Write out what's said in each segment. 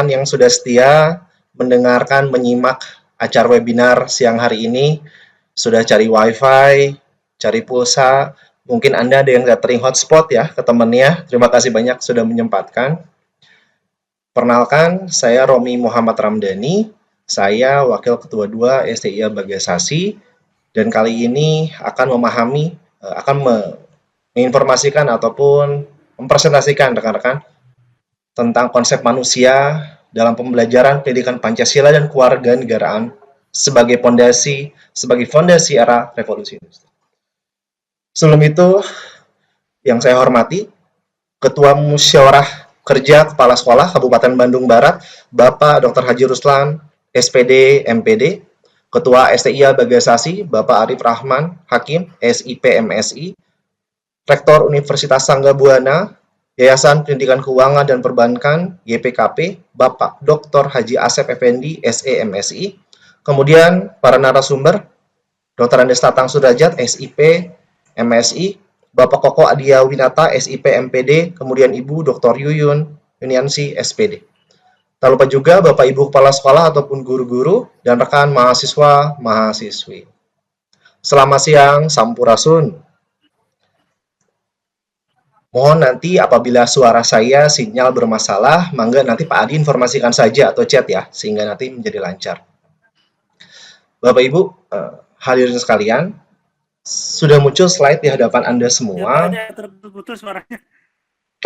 teman-teman yang sudah setia mendengarkan, menyimak acara webinar siang hari ini. Sudah cari wifi, cari pulsa, mungkin Anda ada yang gathering hotspot ya ke temannya. Terima kasih banyak sudah menyempatkan. Perkenalkan, saya Romi Muhammad Ramdhani. Saya Wakil Ketua 2 STIA Bagasasi. Dan kali ini akan menginformasikan ataupun mempresentasikan rekan-rekan tentang konsep manusia dalam pembelajaran pendidikan Pancasila dan kewarganegaraan sebagai fondasi era revolusi industri. Sebelum itu, yang saya hormati, Ketua Musyawarah Kerja Kepala Sekolah Kabupaten Bandung Barat, Bapak Dr. Haji Ruslan, SPD, MPD, Ketua STIA Bagasasi, Bapak Arif Rahman, Hakim, SIP, MSI, Rektor Universitas Sangga Buana, Yayasan Pendidikan Keuangan dan Perbankan, YPKP, Bapak Dr. Haji Asep Effendi, SE, MSI, kemudian para narasumber, Dr. Andes Tatang Sudrajat, SIP, MSI, Bapak Koko Adia Winata, SIP, MPD, kemudian Ibu Dr. Yuyun Yuniansi, SPD. Tak lupa juga Bapak Ibu Kepala Sekolah ataupun guru-guru dan rekan mahasiswa-mahasiswi. Selamat siang, Sampurasun. Mohon nanti apabila suara saya sinyal bermasalah, mangga nanti Pak Adi informasikan saja atau chat ya, sehingga nanti menjadi lancar. Bapak Ibu, hadirin sekalian, sudah muncul slide di hadapan Anda semua. Ya, terputus suaranya.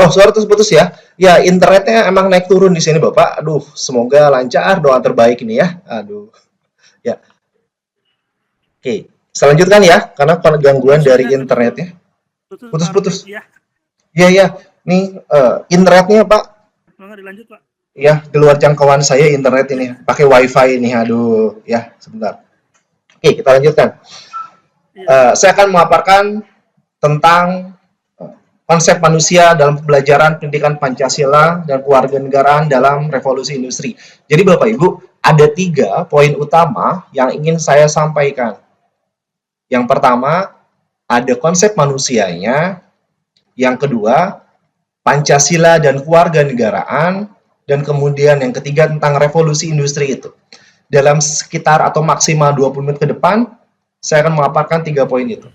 Oh, suara terputus ya? Ya, internetnya emang naik turun di sini Bapak. Aduh, semoga lancar, doa terbaik ini ya. Aduh, ya. Oke, selanjutkan ya, karena gangguan dari internetnya. Putus-putus. Iya, ya. Nih, internetnya Pak. Dilanjut, Pak. Ya, di luar jangkauan saya internet ini. Pakai wifi ini, aduh. Ya, sebentar. Oke, kita lanjutkan. Saya akan memaparkan tentang konsep manusia dalam pembelajaran pendidikan Pancasila dan kewarganegaraan dalam revolusi industri. Jadi Bapak Ibu, ada 3 poin utama yang ingin saya sampaikan. Yang pertama, ada konsep manusianya. Yang kedua, Pancasila dan kewarganegaraan. Dan kemudian yang ketiga tentang revolusi industri itu. Dalam sekitar atau maksimal 20 menit ke depan, saya akan memaparkan 3 poin itu.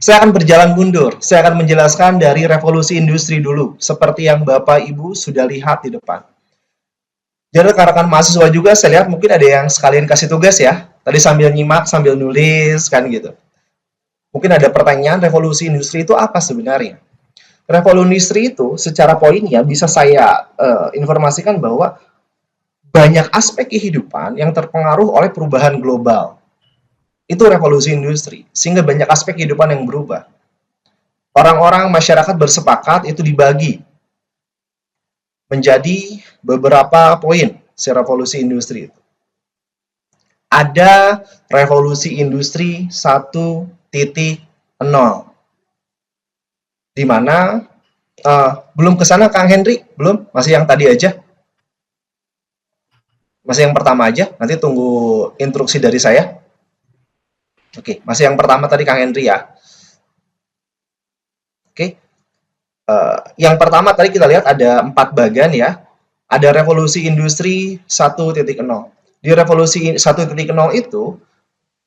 Saya akan berjalan mundur. Saya akan menjelaskan dari revolusi industri dulu, seperti yang Bapak Ibu sudah lihat di depan. Jadi rekan-rekan mahasiswa juga saya lihat mungkin ada yang sekalian kasih tugas ya. Tadi sambil nyimak, sambil nulis, kan gitu. Mungkin ada pertanyaan, revolusi industri itu apa sebenarnya? Revolusi industri itu secara poinnya bisa saya informasikan bahwa banyak aspek kehidupan yang terpengaruh oleh perubahan global. Itu revolusi industri, sehingga banyak aspek kehidupan yang berubah. Orang-orang masyarakat bersepakat itu dibagi menjadi beberapa poin si revolusi industri itu. Ada revolusi industri 1.0, di mana belum ke sana Kang Henry, belum, masih yang tadi aja, masih yang pertama aja, nanti tunggu instruksi dari saya. Oke, masih yang pertama tadi Kang Henry ya. Oke, yang pertama tadi kita lihat ada 4 bagian ya. Ada revolusi industri 1.0. Di revolusi 1.0 itu,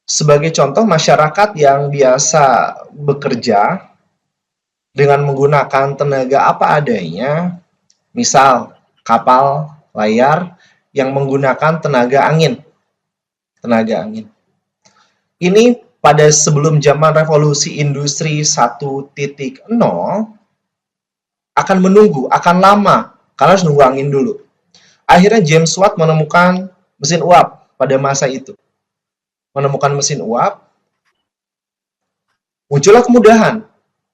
sebagai contoh masyarakat yang biasa bekerja dengan menggunakan tenaga apa adanya, misal kapal layar yang menggunakan tenaga angin. Ini pada sebelum zaman revolusi industri 1.0 akan menunggu, akan lama, karena harus nunggu angin dulu. Akhirnya James Watt menemukan mesin uap pada masa itu. Menemukan mesin uap, muncullah kemudahan.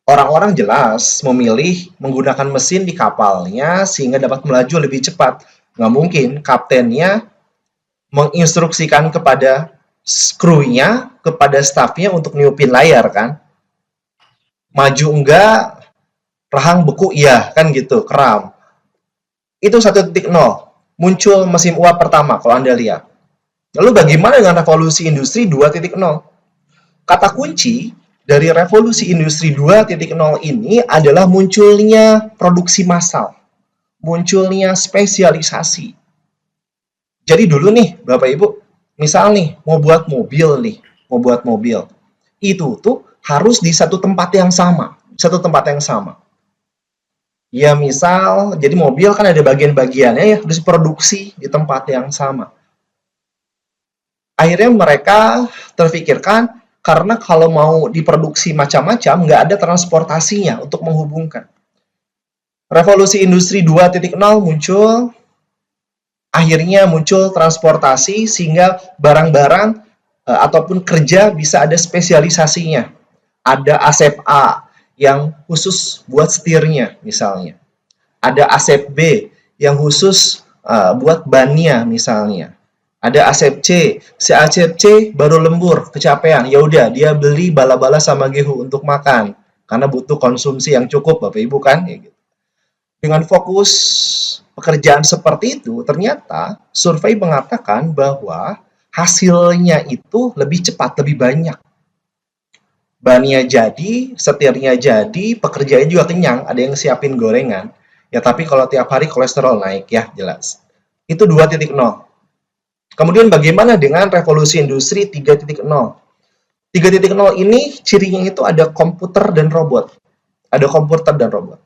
Orang-orang jelas memilih menggunakan mesin di kapalnya sehingga dapat melaju lebih cepat. Nggak mungkin kaptennya menginstruksikan kepada krunya, kepada stafnya untuk niupin layar kan. Maju enggak, rahang beku iya kan gitu, keram. Itu 1.0. Muncul mesin uap pertama kalau Anda lihat. Lalu bagaimana dengan revolusi industri 2.0? Kata kunci dari revolusi industri 2.0 ini adalah munculnya produksi massal, munculnya spesialisasi. Jadi dulu nih, Bapak Ibu, misal nih, mau buat mobil, itu tuh harus di satu tempat yang sama, Ya misal, jadi mobil kan ada bagian-bagiannya ya, harus produksi di tempat yang sama. Akhirnya mereka terfikirkan, karena kalau mau diproduksi macam-macam, nggak ada transportasinya untuk menghubungkan. Revolusi Industri 2.0 muncul, akhirnya muncul transportasi sehingga barang-barang ataupun kerja bisa ada spesialisasinya. Ada asep A yang khusus buat setirnya misalnya. Ada asep B yang khusus buat bannya misalnya. Ada asep C, si asep C baru lembur, kecapean, ya udah dia beli bala-bala sama gehu untuk makan karena butuh konsumsi yang cukup, Bapak Ibu kan, ya gitu. Dengan fokus pekerjaan seperti itu, ternyata survei mengatakan bahwa hasilnya itu lebih cepat, lebih banyak. Bannya jadi, setirnya jadi, pekerjaannya juga kenyang, ada yang siapin gorengan. Ya tapi kalau tiap hari kolesterol naik ya jelas. Itu 2.0. Kemudian bagaimana dengan revolusi industri 3.0? 3.0 ini cirinya itu ada komputer dan robot. Ada komputer dan robot.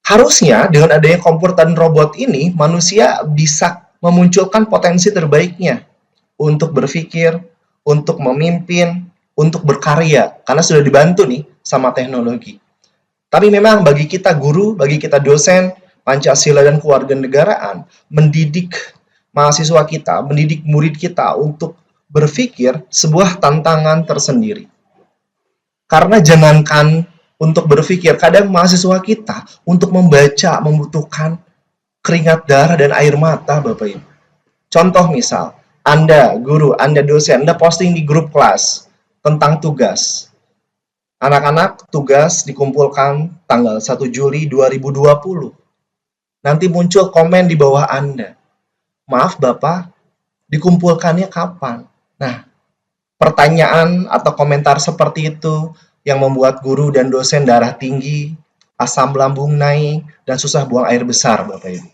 Harusnya dengan adanya komputer dan robot ini, manusia bisa memunculkan potensi terbaiknya untuk berpikir, untuk memimpin, untuk berkarya, karena sudah dibantu nih sama teknologi. Tapi memang bagi kita guru, bagi kita dosen, Pancasila dan kewarganegaraan, mendidik mahasiswa kita, mendidik murid kita untuk berpikir sebuah tantangan tersendiri. Karena jangankan untuk berpikir, kadang mahasiswa kita untuk membaca membutuhkan keringat darah dan air mata, Bapak Ibu. Contoh misal, Anda guru, Anda dosen, Anda posting di grup kelas tentang tugas. Anak-anak tugas dikumpulkan tanggal 1 Juli 2020. Nanti muncul komen di bawah Anda. Maaf Bapak, dikumpulkannya kapan? Nah, pertanyaan atau komentar seperti itu yang membuat guru dan dosen darah tinggi, asam lambung naik, dan susah buang air besar, Bapak Ibu.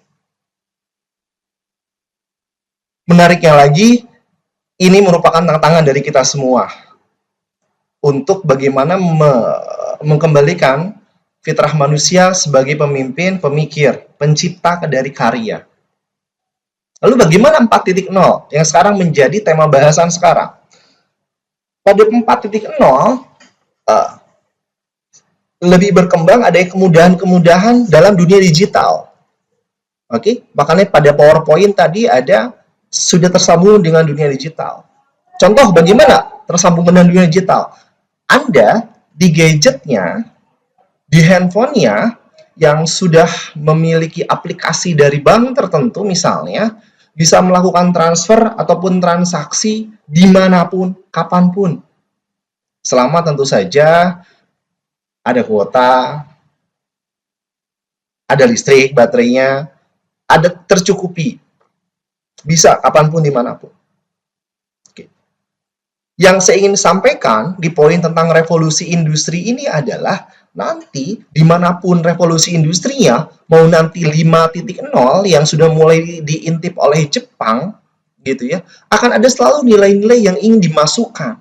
Menariknya lagi, ini merupakan tantangan dari kita semua untuk bagaimana mengembalikan fitrah manusia sebagai pemimpin, pemikir, pencipta dari karya. Lalu bagaimana 4.0 yang sekarang menjadi tema bahasan sekarang? Pada 4.0, lebih berkembang, ada kemudahan-kemudahan dalam dunia digital. Oke, makanya pada PowerPoint tadi ada sudah tersambung dengan dunia digital. Contoh bagaimana tersambung dengan dunia digital? Anda di gadgetnya, di handphonenya yang sudah memiliki aplikasi dari bank tertentu misalnya, bisa melakukan transfer ataupun transaksi dimanapun, kapanpun. Selama tentu saja ada kuota, ada listrik, baterainya, ada tercukupi. Bisa kapanpun, dimanapun. Oke. Yang saya ingin sampaikan di poin tentang revolusi industri ini adalah nanti dimanapun revolusi industrinya, mau nanti 5.0 yang sudah mulai diintip oleh Jepang, gitu ya, akan ada selalu nilai-nilai yang ingin dimasukkan.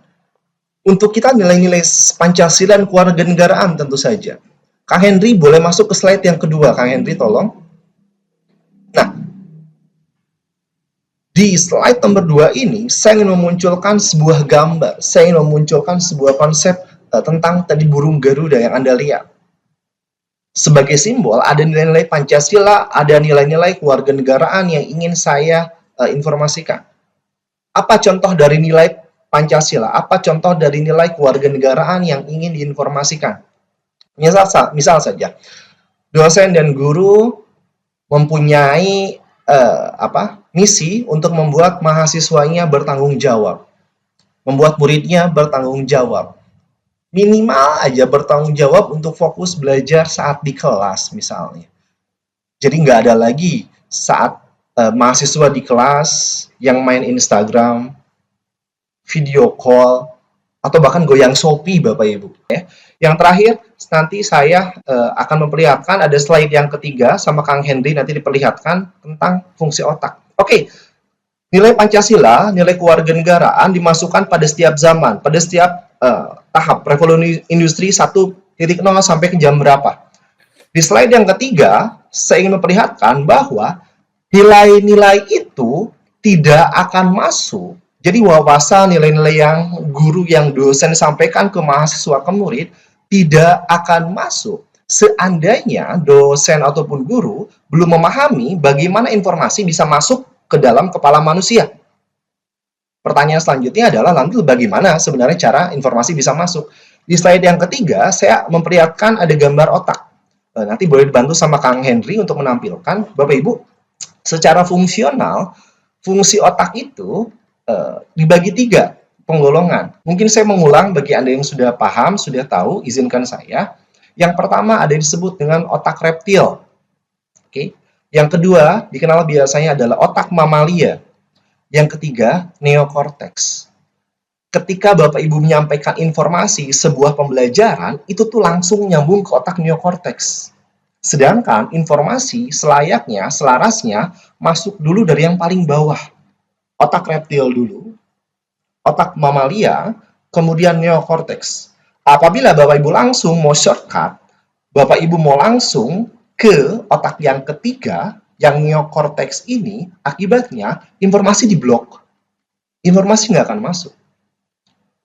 Untuk kita nilai-nilai Pancasila dan kewarganegaraan tentu saja. Kang Henry boleh masuk ke slide yang kedua, Kang Henry tolong. Nah, di slide nomor 2 ini, saya ingin memunculkan sebuah gambar, saya ingin memunculkan sebuah konsep tentang tadi burung Garuda yang Anda lihat. Sebagai simbol, ada nilai-nilai Pancasila, ada nilai-nilai kewarganegaraan yang ingin saya informasikan. Apa contoh dari nilai Pancasila? Apa contoh dari nilai kewarganegaraan yang ingin diinformasikan? Misal saja, dosen dan guru mempunyai misi untuk membuat mahasiswanya bertanggung jawab, membuat muridnya bertanggung jawab. Minimal aja bertanggung jawab untuk fokus belajar saat di kelas misalnya. Jadi nggak ada lagi saat mahasiswa di kelas yang main Instagram, video call, atau bahkan goyang Shopee Bapak Ibu ya. Yang terakhir nanti saya akan memperlihatkan ada slide yang ketiga sama Kang Henry nanti diperlihatkan tentang fungsi otak. Oke. Nilai Pancasila, nilai kewarganegaraan dimasukkan pada setiap zaman, pada setiap tahap revolusi industri 1.0 sampai ke jam berapa. Di slide yang ketiga, saya ingin memperlihatkan bahwa nilai-nilai itu tidak akan masuk. Jadi wawasan nilai-nilai yang guru, yang dosen sampaikan ke mahasiswa, ke murid, tidak akan masuk seandainya dosen ataupun guru belum memahami bagaimana informasi bisa masuk ke dalam kepala manusia. Pertanyaan selanjutnya adalah nanti bagaimana sebenarnya cara informasi bisa masuk. Di slide yang ketiga, saya memperlihatkan ada gambar otak. Nanti boleh dibantu sama Kang Henry untuk menampilkan. Bapak Ibu, secara fungsional, fungsi otak itu dibagi 3 penggolongan. Mungkin saya mengulang bagi Anda yang sudah paham, sudah tahu, izinkan saya. Yang pertama ada disebut dengan otak reptil. Oke. Yang kedua, dikenal biasanya adalah otak mamalia. Yang ketiga, neokorteks. Ketika Bapak Ibu menyampaikan informasi sebuah pembelajaran, itu tuh langsung nyambung ke otak neokorteks. Sedangkan informasi selayaknya, selarasnya, masuk dulu dari yang paling bawah. Otak reptil dulu, otak mamalia, kemudian neokorteks. Apabila Bapak Ibu langsung mau shortcut, Bapak Ibu mau langsung ke otak yang ketiga, yang neokorteks ini, akibatnya informasi diblok. Informasi nggak akan masuk.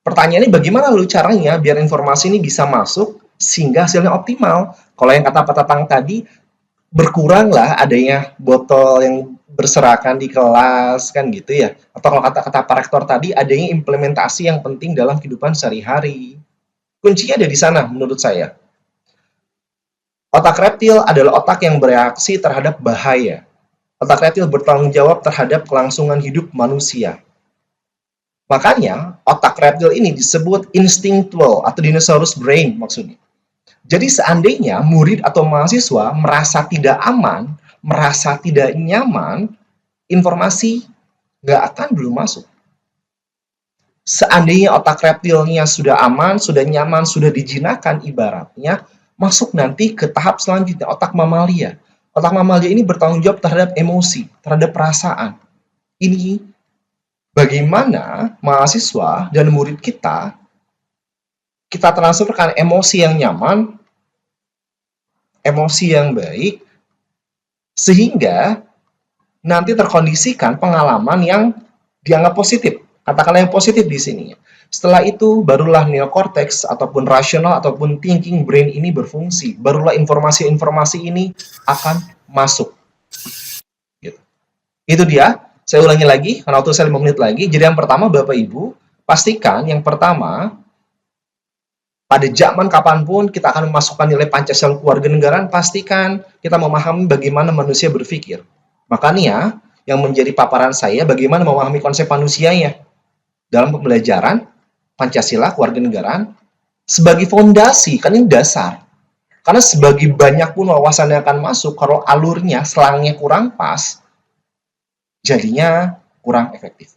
Pertanyaannya bagaimana lalu caranya biar informasi ini bisa masuk sehingga hasilnya optimal? Kalau yang kata Pak Tatang tadi, berkuranglah adanya botol yang berserakan di kelas, kan gitu ya. Atau kalau kata-kata Pak Rektor tadi, adanya implementasi yang penting dalam kehidupan sehari-hari. Kuncinya ada di sana menurut saya. Otak reptil adalah otak yang bereaksi terhadap bahaya. Otak reptil bertanggung jawab terhadap kelangsungan hidup manusia. Makanya, otak reptil ini disebut instinctual atau dinosaurus brain maksudnya. Jadi seandainya murid atau mahasiswa merasa tidak aman, merasa tidak nyaman, informasi nggak akan belum masuk. Seandainya otak reptilnya sudah aman, sudah nyaman, sudah dijinakkan ibaratnya, masuk nanti ke tahap selanjutnya, otak mamalia. Otak mamalia ini bertanggung jawab terhadap emosi, terhadap perasaan. Ini bagaimana mahasiswa dan murid kita transferkan emosi yang nyaman, emosi yang baik, sehingga nanti terkondisikan pengalaman yang dianggap positif. Katakanlah yang positif di sini. Setelah itu, barulah neokorteks ataupun rasional ataupun thinking brain ini berfungsi. Barulah informasi-informasi ini akan masuk. Gitu. Itu dia. Saya ulangi lagi, karena waktu saya 5 menit lagi. Jadi yang pertama, Bapak Ibu, pastikan yang pertama, pada zaman kapanpun kita akan memasukkan nilai Pancasila kewarganegaraan, pastikan kita memahami bagaimana manusia berpikir. Makanya, yang menjadi paparan saya, bagaimana memahami konsep manusianya. Dalam pembelajaran Pancasila kewarganegaraan sebagai fondasi, kan ini dasar. Karena sebagai banyak pun wawasan yang akan masuk, kalau alurnya, selangnya kurang pas, jadinya kurang efektif.